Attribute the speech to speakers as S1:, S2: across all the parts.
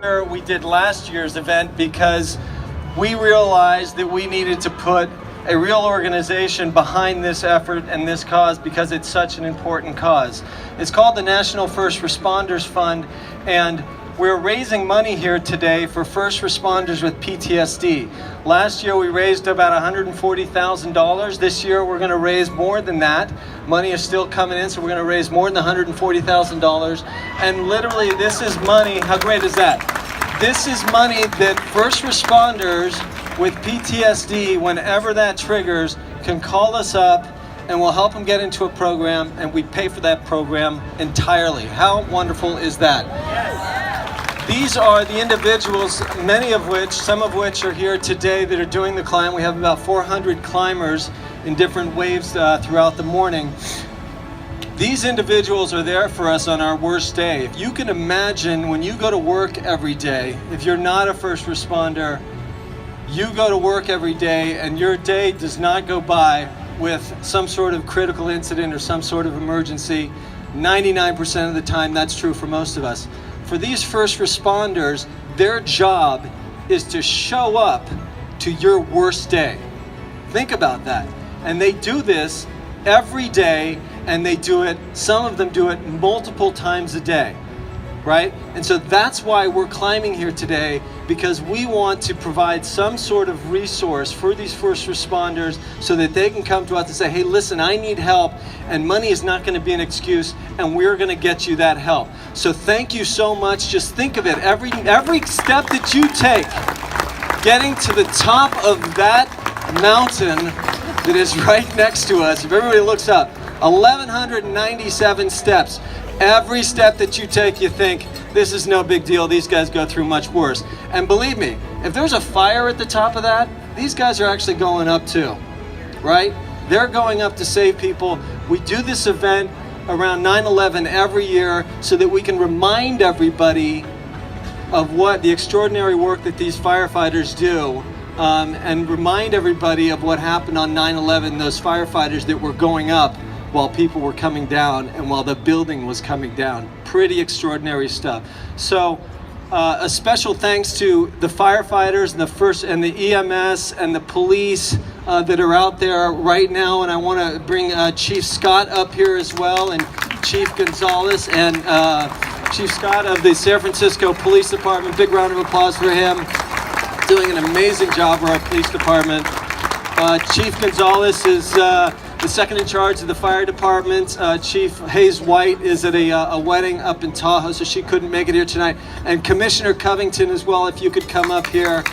S1: We did last year's event because we realized that we needed to put a real organization behind this effort and this cause because it's such an important cause. It's called the National First Responders Fund, and we're raising money here today for first responders with PTSD. Last year we raised about $140,000. This year we're going to raise more than that. Money is still coming in, so we're going to raise more than $140,000. And literally this is money, how great is that? This is money that first responders with PTSD, whenever that triggers, can call us up and we'll help them get into a program, and we pay for that program entirely. How wonderful is that? These are the individuals, some of which are here today that are doing the climb. We have about 400 climbers in different waves throughout the morning. These individuals are there for us on our worst day. If you can imagine when you go to work every day, if you're not a first responder, you go to work every day and your day does not go by with some sort of critical incident or some sort of emergency. 99% of the time, that's true for most of us. For these first responders, their job is to show up to your worst day. Think about that. And they do this every day, and they do it, some of them do it multiple times a day, right? And so that's why we're climbing here today, because we want to provide some sort of resource for these first responders so that they can come to us and say, hey, listen, I need help, and money is not going to be an excuse, and we're going to get you that help. So thank you so much. Just think of it, every step that you take, getting to the top of that mountain that is right next to us, if everybody looks up, 1,197 steps. Every step that you take, you think, this is no big deal. These guys go through much worse. And believe me, if there's a fire at the top of that, these guys are actually going up too, right? They're going up to save people. We do this event around 9/11 every year so that we can remind everybody of what the extraordinary work that these firefighters do, and remind everybody of what happened on 9/11, those firefighters that were going up while people were coming down and while the building was coming down. Pretty extraordinary stuff. So a special thanks to the firefighters and the EMS and the police that are out there right now. And I want to bring Chief Scott up here as well, and Chief Gonzalez, and Chief Scott of the San Francisco Police Department. Big round of applause for him. Doing an amazing job for our police department. Chief Gonzalez is the second in charge of the fire department. Chief Hayes White is at a wedding up in Tahoe, so she couldn't make it here tonight. And Commissioner Covington as well, if you could come up here.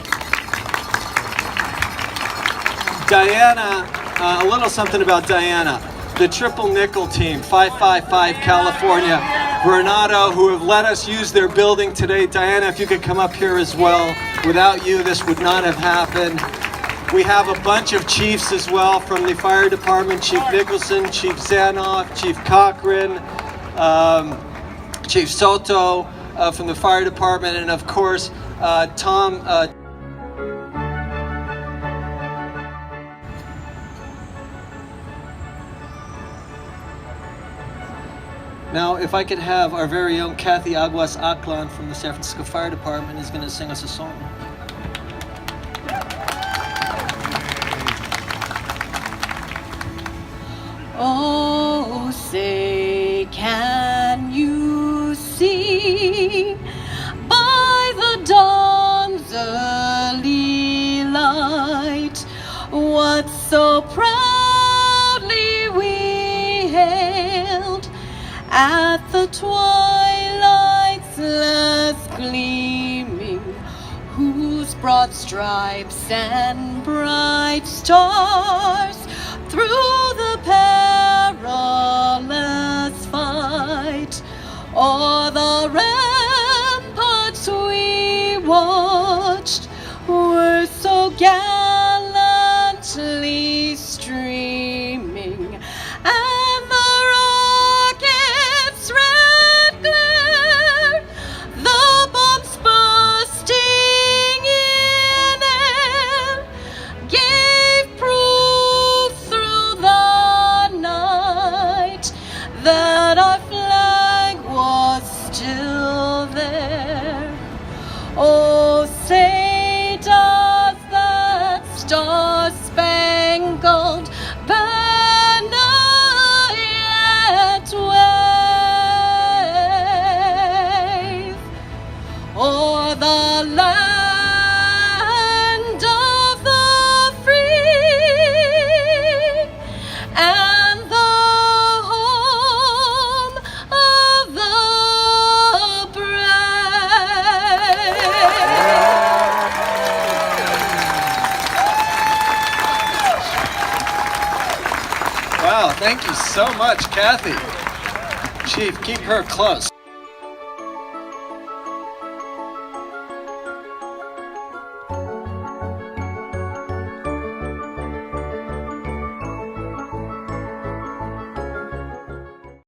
S1: Diana, a little something about Diana. The Triple Nickel team, 555 California. Vernado, who have let us use their building today. Diana, if you could come up here as well. Without you, this would not have happened. We have a bunch of chiefs as well from the fire department. Chief Nicholson, Chief Zanoff, Chief Cochran, Chief Soto from the fire department, and of course, Tom. Now, if I could have our very own Kathy Aguas Aklan from the San Francisco Fire Department is going to sing us a song.
S2: Oh, say, can you see by the dawn's early light what so proudly we hailed at the twilight's last gleaming, whose broad stripes and bright stars through the perilous fight o'er the ramparts we watched were so gallantly streaming, and the rocket's red glare, the bombs bursting in air, gave proof through the night that our flag was still there. star-spangled banner yet wave o'er the land of the free and the home of the brave.
S1: Wow, thank you so much, Kathy. Chief, keep her close.